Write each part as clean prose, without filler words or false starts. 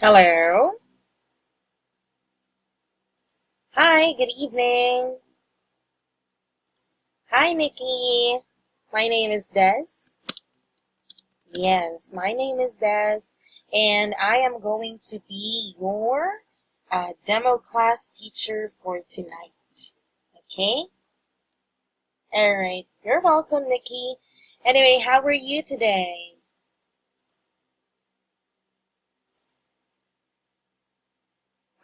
Hello. Hi, good evening. Hi, Nikki. My name is Des. Yes, my name is Des, and I am going to be your demo class teacher for tonight. Okay? Alright. You're welcome, Nikki. Anyway, how are you today?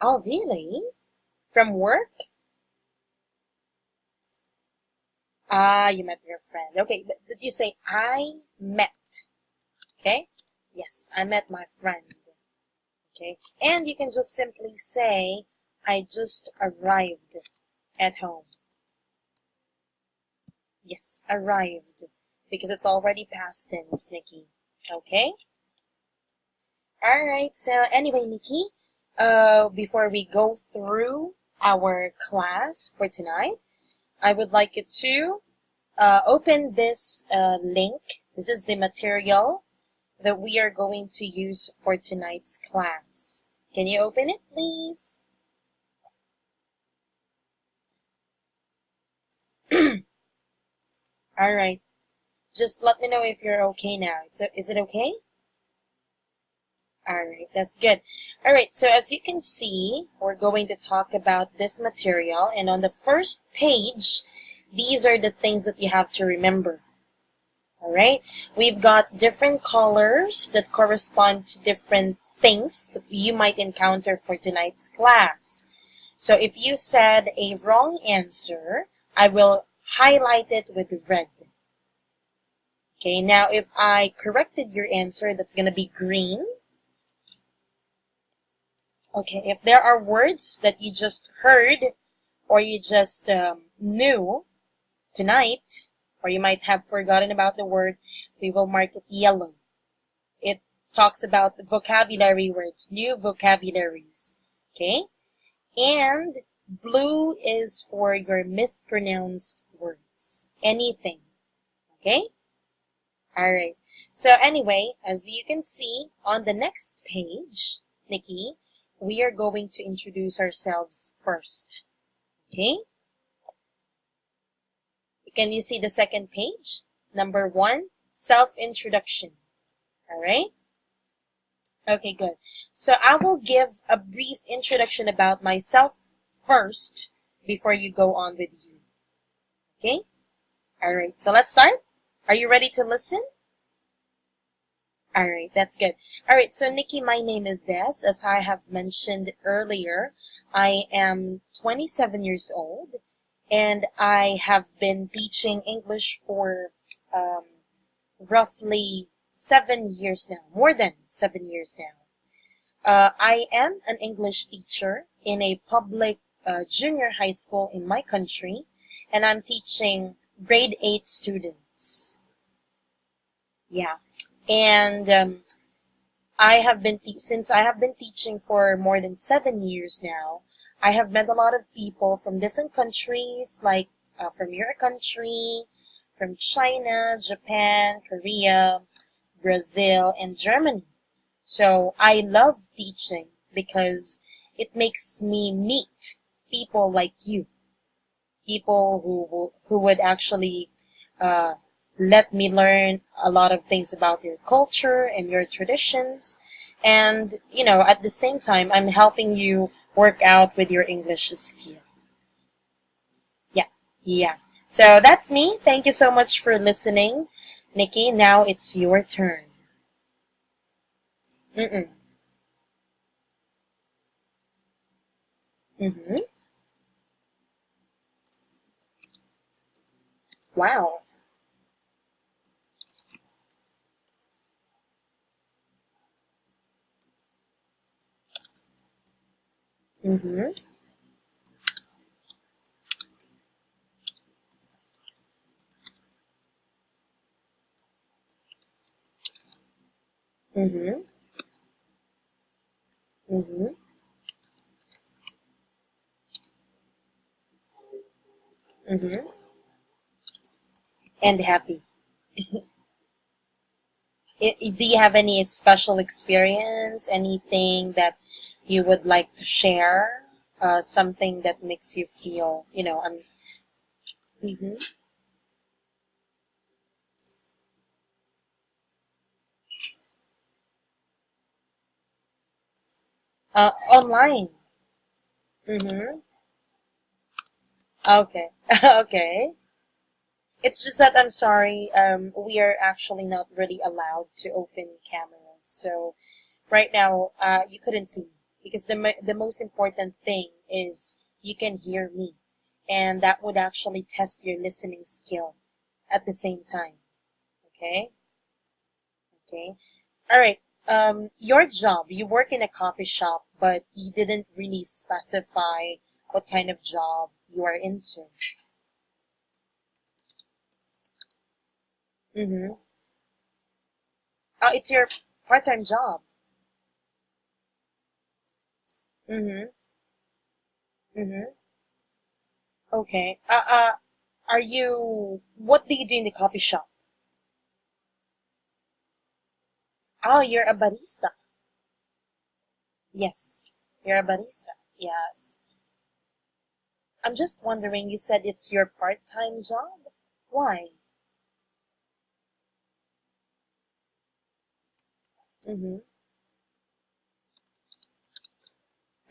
Oh, really? From work? Ah, you met your friend. Okay, but did you say I met? Okay? Yes, I met my friend. Okay, and you can just simply say, I just arrived at home. Yes, arrived, because it's already past tense, Nikki. Okay? Alright, so anyway, Nikki, before we go through our class for tonight, I would like you to open this link. This is the material that we are going to use for tonight's class. Can you open it, please? Alright, just let me know if you're okay now. So, is it okay? Alright, that's good. Alright, so as you can see, we're going to talk about this material, and on the first page, these are the things that you have to remember. Alright, we've got different colors that correspond to different things that you might encounter for tonight's class. So if you said a wrong answer, I will highlight it with red. Okay, now if I corrected your answer, that's going to be green. Okay, if there are words that you just heard or you just knew tonight, or you might have forgotten about the word, we will mark it yellow. It talks about vocabulary words, new vocabularies. Okay, and blue is for your mispronounced words, anything. Okay? Alright. So anyway, as you can see on the next page, Nikki, we are going to introduce ourselves first. Okay? Can you see the second page? Number 1, self-introduction. Alright? Okay, good. So I will give a brief introduction about myself first before you go on with you. Okay? Alright, so let's start. Are you ready to listen? Alright, that's good. Alright, so Nikki, my name is Des. As I have mentioned earlier, I am 27 years old, and I have been teaching English for roughly 7 years now, more than 7 years now. I am an English teacher in a public junior high school in my country, and I'm teaching grade 8 students. Yeah. And since I have been teaching for more than 7 years now, I have met a lot of people from different countries, like from your country, from China, Japan, Korea, Brazil, and Germany. So I love teaching because it makes me meet people like you, people who would actually uh, let me learn a lot of things about your culture and your traditions. And, at the same time, I'm helping you work out with your English skill. Yeah, yeah. So that's me. Thank you so much for listening. Nikki, now it's your turn. Mm-mm. Mm-hmm. Wow. Mm-hmm. Mm-hmm. Mm-hmm. Mm-hmm. And happy. Do you have any special experience? Anything that you would like to share? Something that makes you feel, mm-hmm. Online. Mm-hmm. Okay. Okay. It's just that I'm sorry. We are actually not really allowed to open cameras. So right now, you couldn't see me because the most important thing is you can hear me, and that would actually test your listening skill at the same time. Okay. Okay. All right. Your job. You work in a coffee shop, but you didn't really specify what kind of job you are into. Mm-hmm. Oh, it's your part-time job. Mm-hmm. Mm-hmm. Okay. Are you? What do you do in the coffee shop? Oh, you're a barista. Yes, you're a barista. Yes. I'm just wondering. You said it's your part-time job. Why? Mm-hmm.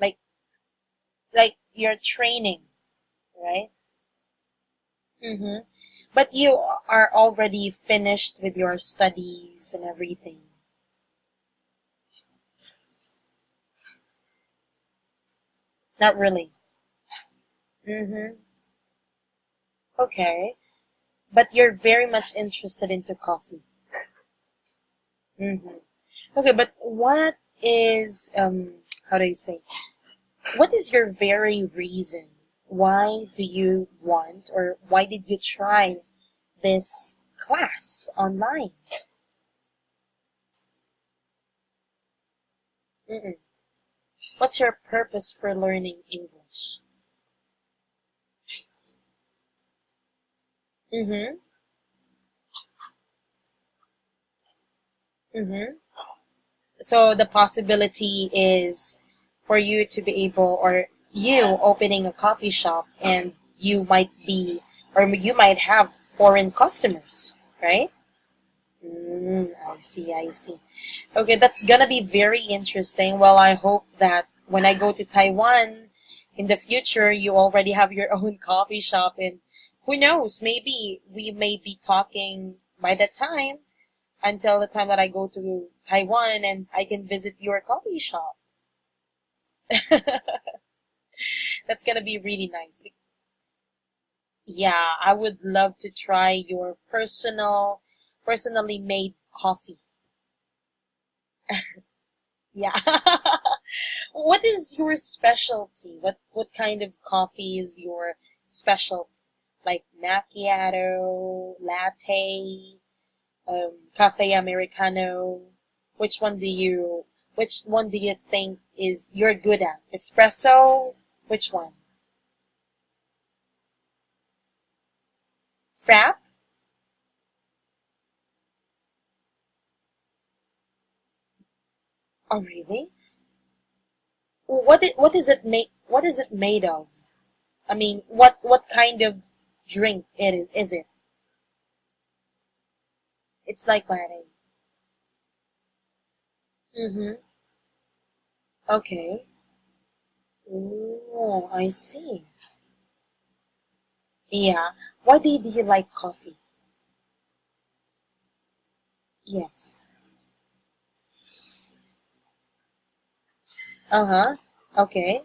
Like, like you're training, right? Mm-hmm. But you are already finished with your studies and everything. Not really. Mm-hmm. Okay. But you're very much interested into coffee. Mm-hmm. Okay, but what is how do I say? What is your very reason? Why do you want or why did you try this class online? Mm-mm. What's your purpose for learning English? Mm-hmm. Mm-hmm. So the possibility is for you to be able, or you opening a coffee shop, and you might be, or you might have foreign customers, right? I see, I see. Okay, that's gonna be very interesting. Well, I hope that when I go to Taiwan in the future, you already have your own coffee shop, and who knows, maybe we may be talking by that time until the time that I go to Taiwan and I can visit your coffee shop. That's gonna be really nice. Yeah, I would love to try your personally made coffee. Yeah. What is your specialty? What kind of coffee is your specialty? Like macchiato, latte, cafe americano. Which one do you which one do you think is you're good at? Espresso? Which one? Frap? Oh really? What is it made of? I mean, what kind of drink is it? It's like latte. Mm-hmm. Okay. Oh, I see. Yeah. Why did you like coffee? Yes. Uh-huh. Okay.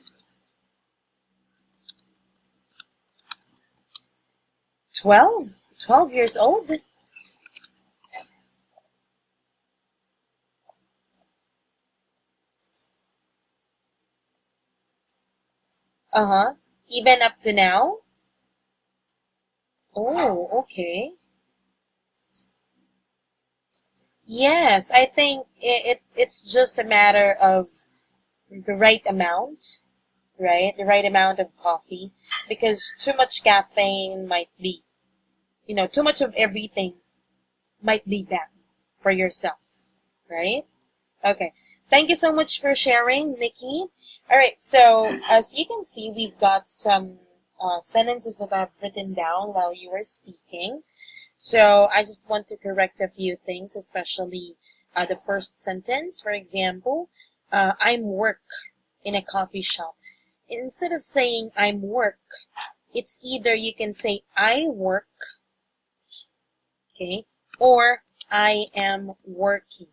12? 12 years old? Uh-huh. Even up to now? Oh, okay. Yes, I think it's just a matter of the right amount, right? The right amount of coffee. Because too much caffeine might be, too much of everything might be bad for yourself. right? Okay. Thank you so much for sharing, Nikki. All right. So as you can see, we've got some sentences that I've written down while you were speaking. So I just want to correct a few things, especially the first sentence. For example, I'm work in a coffee shop. Instead of saying I'm work, it's either you can say I work, okay, or I am working.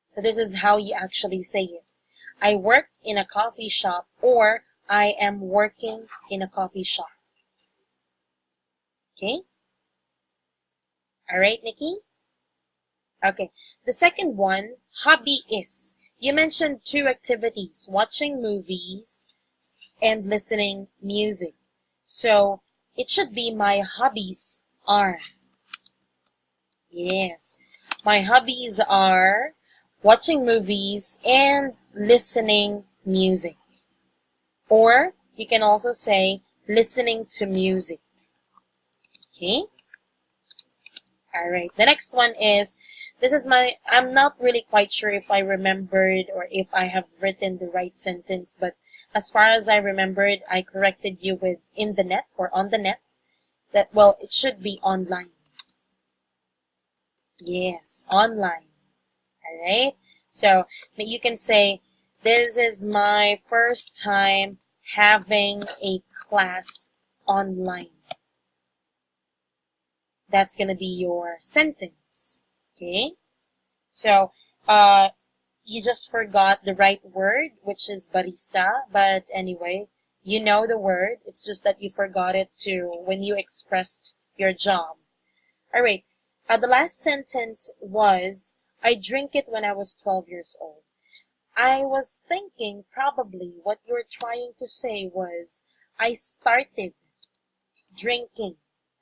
So this is how you actually say it. I work in a coffee shop, or I am working in a coffee shop. Okay? Alright, Nikki? Okay. The second one, hobby is. You mentioned two activities, watching movies and listening music. So it should be my hobbies are. Yes. My hobbies are watching movies and listening music. Or you can also say listening to music. Okay? Alright. The next one is, I'm not really quite sure if I remembered or if I have written the right sentence, but as far as I remembered, I corrected you with in the net or on the net. That, well, it should be online. Yes, online. Alright? So, you can say, this is my first time having a class online. That's gonna be your sentence. Okay? So, you just forgot the right word, which is barista, but anyway, you know the word. It's just that you forgot it when you expressed your job. Alright, the last sentence was, I drink it when I was 12 years old. I was thinking probably what you're trying to say was, I started drinking,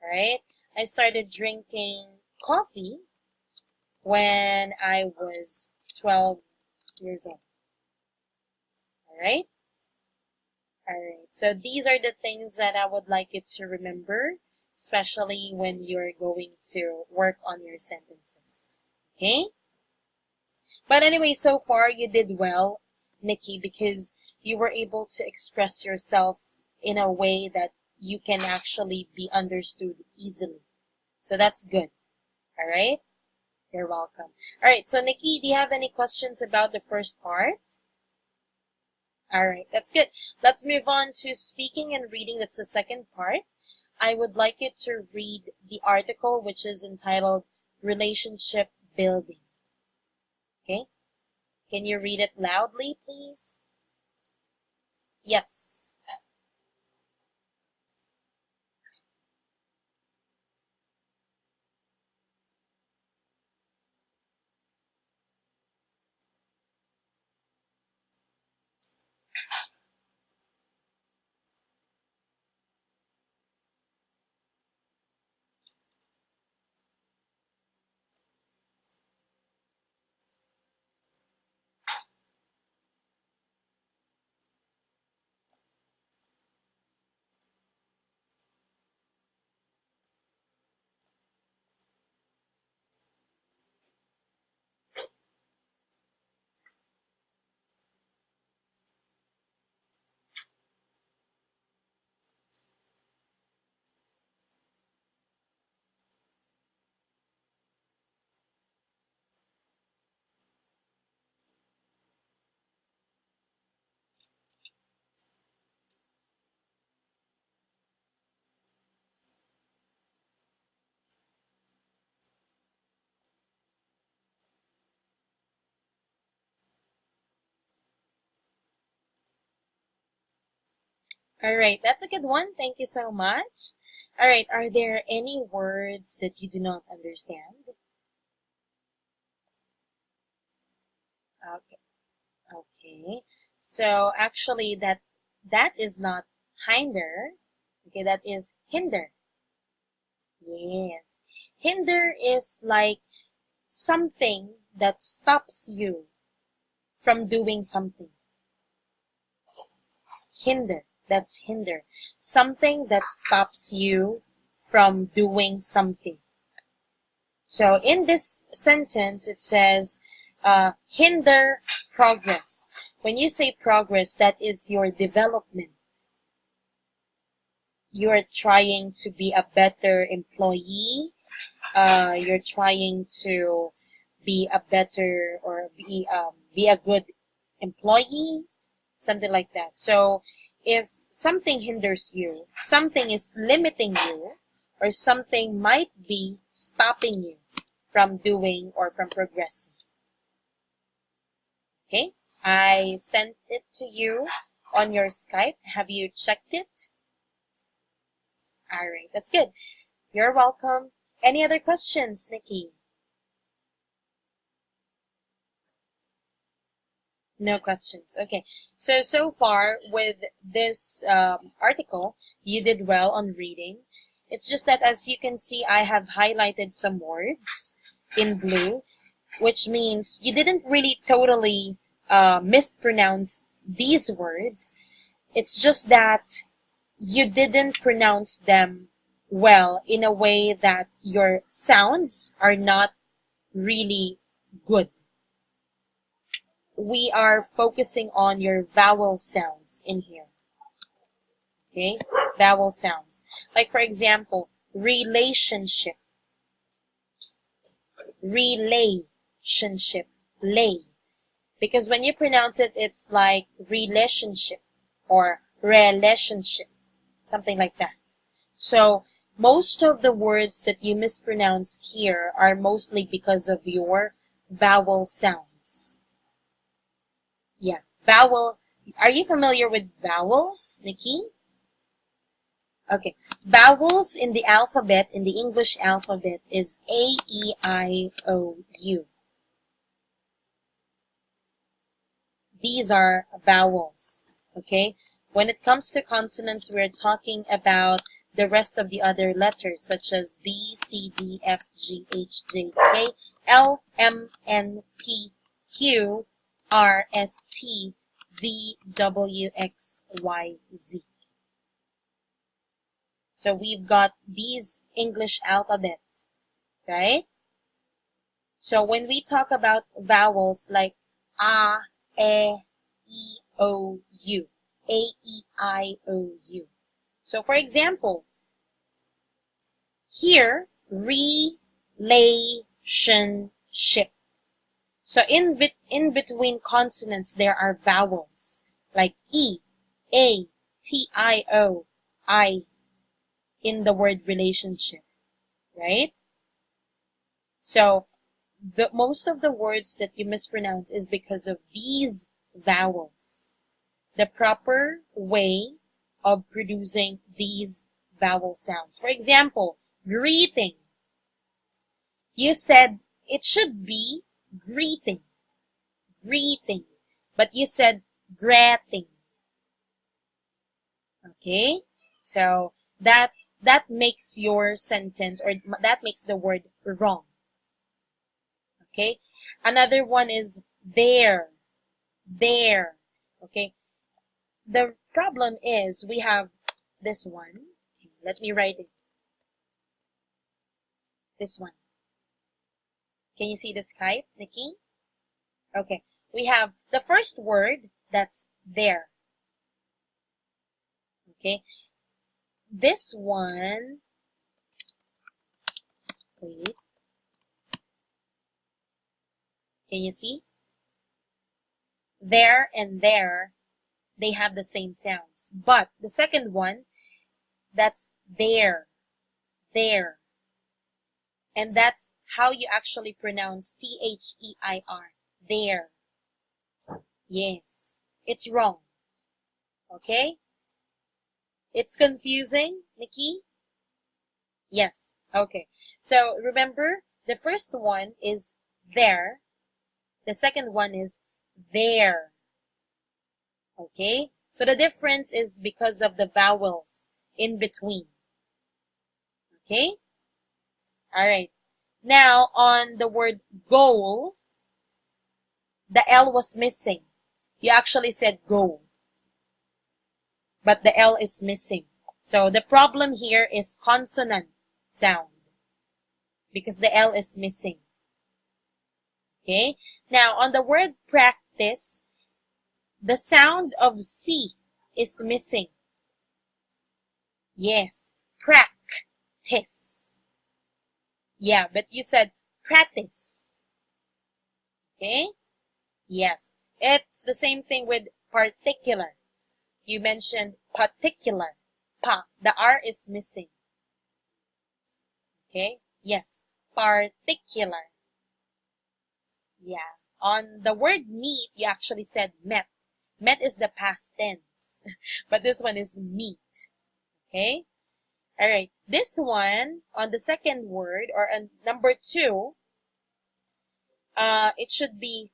right? I started drinking coffee when I was 12 years old. Alright? Alright, so these are the things that I would like you to remember, especially when you're going to work on your sentences. Okay? But anyway, so far you did well, Nikki, because you were able to express yourself in a way that you can actually be understood easily. So that's good. Alright? You're welcome. Alright, so Nikki, do you have any questions about the first part? Alright, that's good. Let's move on to speaking and reading. That's the second part. I would like you to read the article, which is entitled Relationship Building. Okay? Can you read it loudly, please? Yes. Alright, that's a good one. Thank you so much. Alright, are there any words that you do not understand? Okay. Okay. So actually that is not hinder. Okay, that is hinder. Yes. Hinder is like something that stops you from doing something. Hinder. That's hinder. Something that stops you from doing something. So in this sentence, it says, hinder progress. When you say progress, that is your development. You're trying to be a better employee. You're trying to be a better or be a good employee, something like that. So if something hinders you, something is limiting you, or something might be stopping you from doing or from progressing. Okay, I sent it to you on your Skype. Have you checked it? All right, that's good. You're welcome. Any other questions, Nikki? No questions. Okay. So far with this article, you did well on reading. It's just that as you can see, I have highlighted some words in blue, which means you didn't really totally mispronounce these words. It's just that you didn't pronounce them well in a way that your sounds are not really good. We are focusing on your vowel sounds in here. Okay? Vowel sounds. Like for example, relationship. Relationship. Lay. Because when you pronounce it, it's like relationship or relationship. Something like that. So, most of the words that you mispronounced here are mostly because of your vowel sounds. Yeah, vowel. Are you familiar with vowels, Nikki? Okay, vowels in the alphabet, in the English alphabet, is A, E, I, O, U. These are vowels, okay? When it comes to consonants, we're talking about the rest of the other letters, such as B, C, D, F, G, H, J, K, L, M, N, P, Q, R, S, T, V, W, X, Y, Z. So we've got these English alphabet, right? So when we talk about vowels like A, E, O, U, A, E, I, O, U. So for example, here, relationship. So in between consonants, there are vowels like E, A, T, I, O, I in the word relationship, right? So most of the words that you mispronounce is because of these vowels. The proper way of producing these vowel sounds. For example, greeting. You said it should be greeting. Greeting. But you said greeting. Okay? So that makes your sentence, or that makes the word wrong. Okay? Another one is there. There. Okay? The problem is we have this one. Let me write it. This one. Can you see the Skype, Nikki? Okay. We have the first word, that's there. Okay. This one, wait. Can you see? There and there, they have the same sounds. But the second one, that's there. There. And that's how you actually pronounce T-H-E-I-R. There. Yes. It's wrong. Okay? It's confusing, Nikki? Yes. Okay. So remember, the first one is there. The second one is there. Okay? So the difference is because of the vowels in between. Okay? Alright. Now, on the word goal, the L was missing. You actually said go. But the L is missing. So the problem here is consonant sound. because the L is missing. Okay? Now, on the word practice, the sound of C is missing. Yes, practice. Yeah, but you said practice. Okay? Yes. It's the same thing with particular. You mentioned particular. Pa. The R is missing. Okay? Yes. Particular. Yeah. On the word meet, you actually said met. Met is the past tense. But this one is meet. Okay? Alright. This one, on the second word, or on number 2, it should be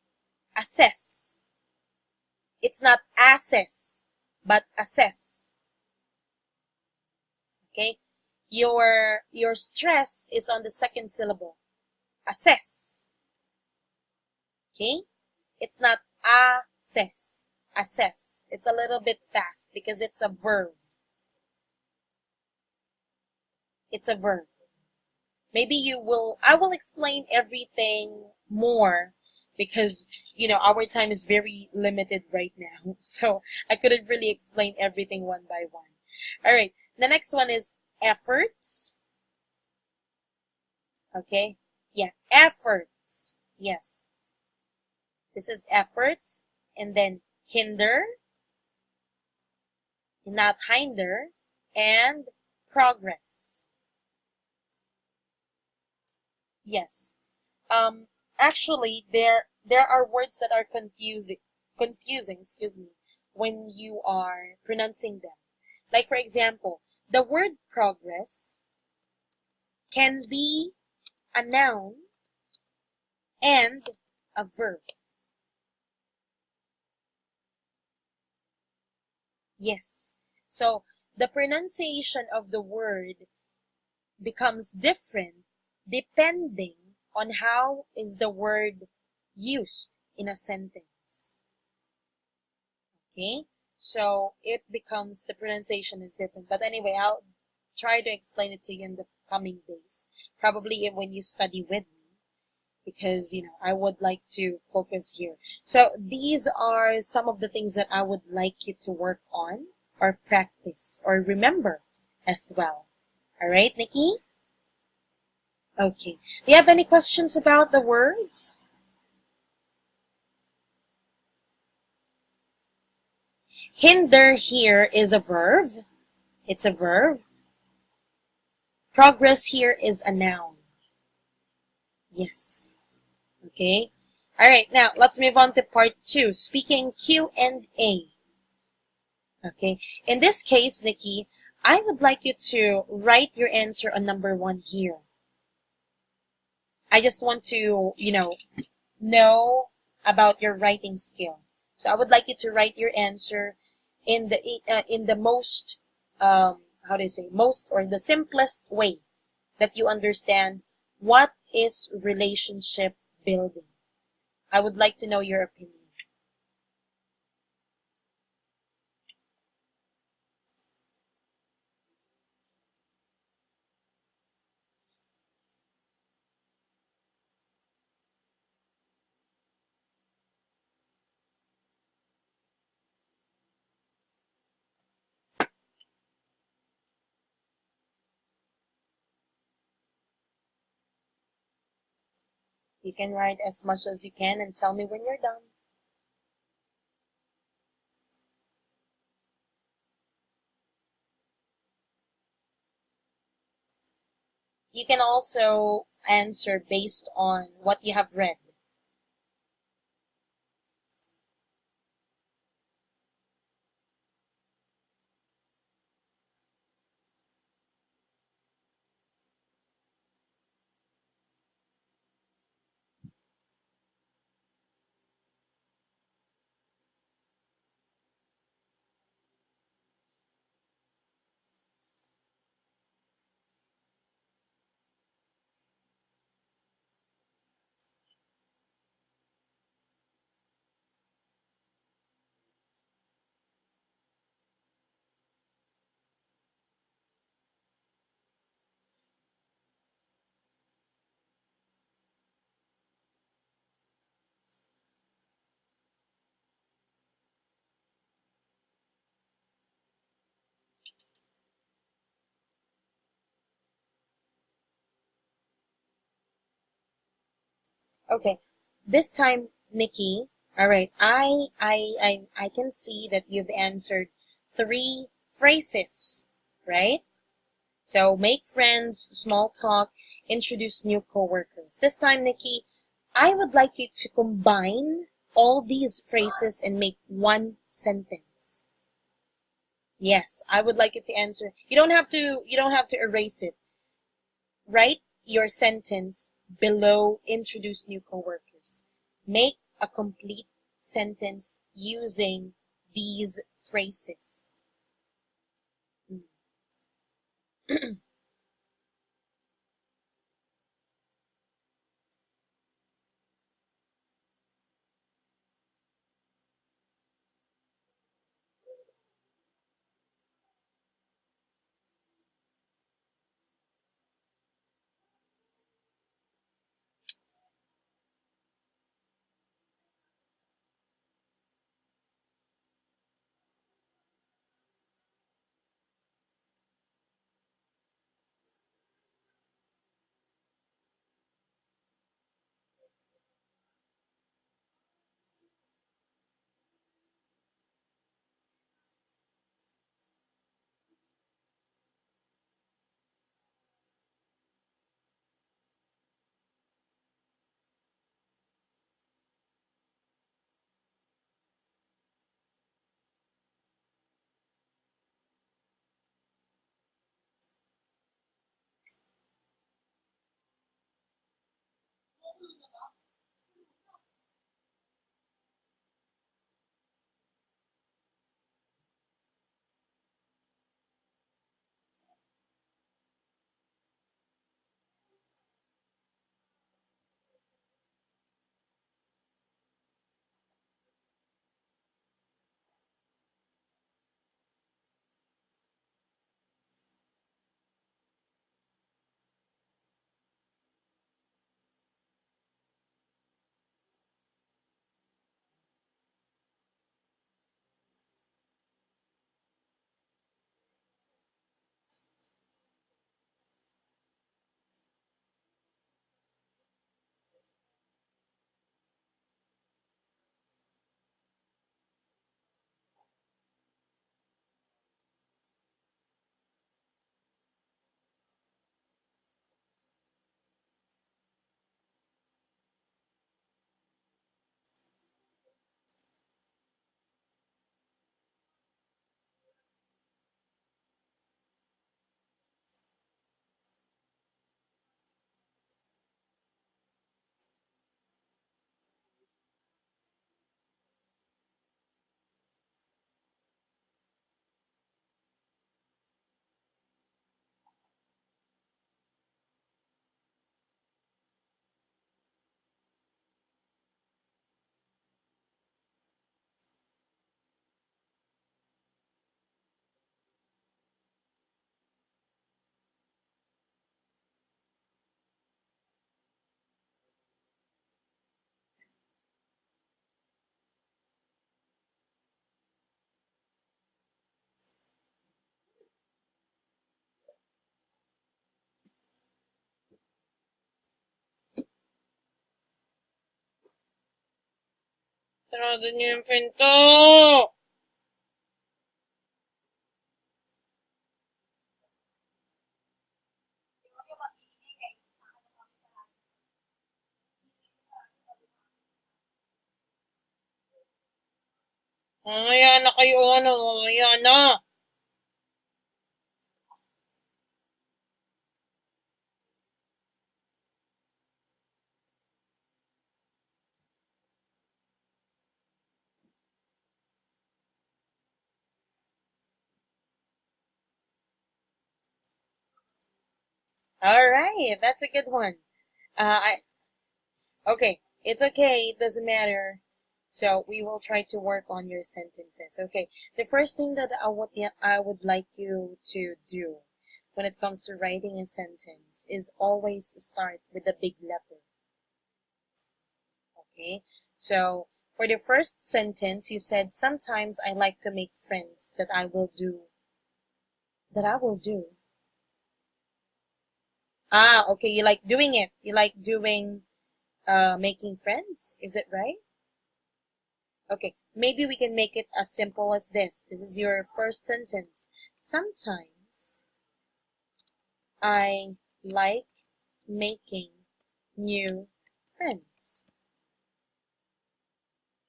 assess. It's not assess, but assess. Okay? Your stress is on the second syllable. Assess. Okay? It's not assess. Assess. It's a little bit fast because it's a verb. It's a verb. Maybe I will explain everything more because, our time is very limited right now. So I couldn't really explain everything one by one. All right. The next one is efforts. Okay. Yeah. Efforts. Yes. This is efforts. And then hinder, not hinder, and progress. Yes. Actually, there are words that are confusing, when you are pronouncing them. Like, for example, the word progress can be a noun and a verb. Yes. So, the pronunciation of the word becomes different depending on how is the word used in a sentence. Okay? So, it becomes, the pronunciation is different. But anyway, I'll try to explain it to you in the coming days. Probably when you study with me. Because, I would like to focus here. So, these are some of the things that I would like you to work on or practice or remember as well. Alright, Nikki? Okay. Do you have any questions about the words? Hinder here is a verb. It's a verb. Progress here is a noun. Yes. Okay. Alright, now let's move on to part 2, speaking Q&A. Okay. In this case, Nikki, I would like you to write your answer on number 1 here. I just want to, know about your writing skill. So I would like you to write your answer in the most, most or the simplest way that you understand what is relationship building. I would like to know your opinion. You can write as much as you can and tell me when you're done. You can also answer based on what you have read. Okay. This time, Nikki. All right. I can see that you've answered three phrases, right? So make friends, small talk, introduce new coworkers. This time, Nikki, I would like you to combine all these phrases and make one sentence. Yes, I would like you to answer. You don't have to erase it. Write your sentence below introduce new coworkers. Make a complete sentence using these phrases. Sarado niyo yung pinto! Mamaya na kayo, ano, mamaya na. Alright, that's a good one. Okay, it's okay, it doesn't matter. So we will try to work on your sentences. Okay, the first thing that I would like you to do when it comes to writing a sentence is always start with a big letter. Okay, so for the first sentence, you said sometimes I like to make friends that I will do. That I will do. Okay, you like doing it. You like doing making friends. Is it right? Okay, maybe we can make it as simple as this. This is your first sentence. Sometimes I like making new friends.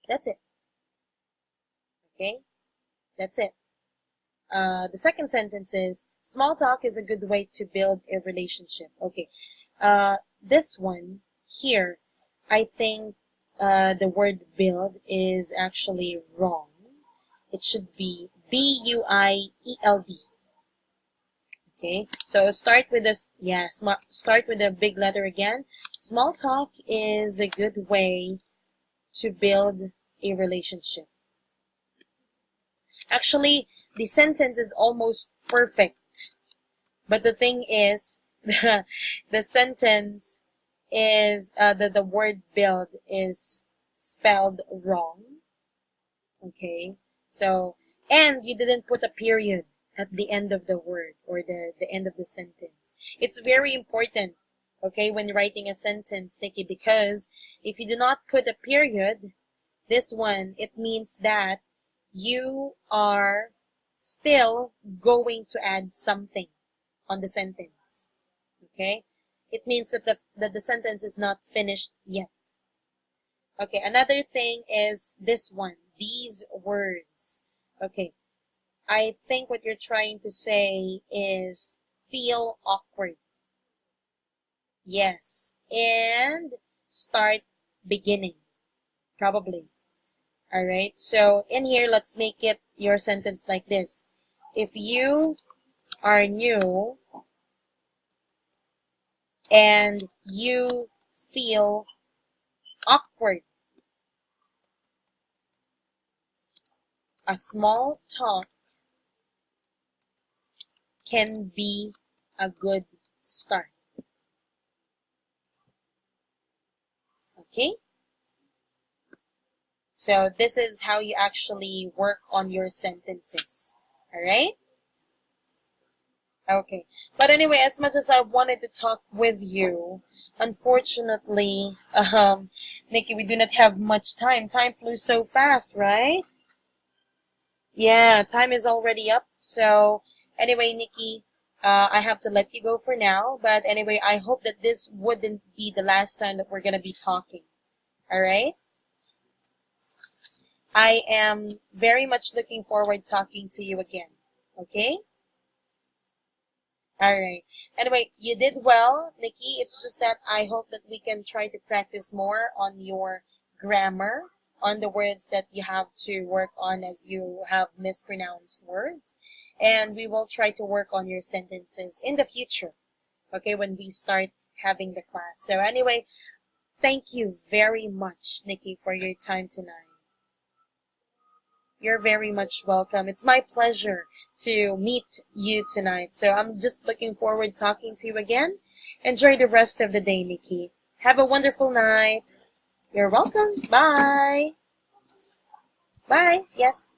That's it. Okay, that's it. The second sentence is, small talk is a good way to build a relationship. Okay, this one here, I think the word build is actually wrong. It should be B-U-I-E-L-D. Okay, so start with this, yeah, start with a big letter again. Small talk is a good way to build a relationship. Actually, the sentence is almost perfect. But the thing is, the sentence is, the word build is spelled wrong. Okay, so, and you didn't put a period at the end of the word or the end of the sentence. It's very important, okay, when writing a sentence, Nikki, because if you do not put a period, this one, it means that you are still going to add something on the sentence. Okay? It means that the sentence is not finished yet. Okay, another thing is this one, these words. Okay, I think what you're trying to say is feel awkward. Yes, and start beginning, probably. Alright, so in here, let's make it your sentence like this. If you are new and you feel awkward, a small talk can be a good start. Okay? So this is how you actually work on your sentences. Alright? Okay. But anyway, as much as I wanted to talk with you, unfortunately, Nikki, we do not have much time. Time flew so fast, right? Yeah, time is already up. So anyway, Nikki, I have to let you go for now. But anyway, I hope that this wouldn't be the last time that we're going to be talking. Alright? I am very much looking forward talking to you again. Okay? Alright. Anyway, you did well, Nikki. It's just that I hope that we can try to practice more on your grammar, on the words that you have to work on as you have mispronounced words. And we will try to work on your sentences in the future, okay, when we start having the class. So anyway, thank you very much, Nikki, for your time tonight. You're very much welcome. It's my pleasure to meet you tonight. So I'm just looking forward to talking to you again. Enjoy the rest of the day, Nikki. Have a wonderful night. You're welcome. Bye. Bye. Yes.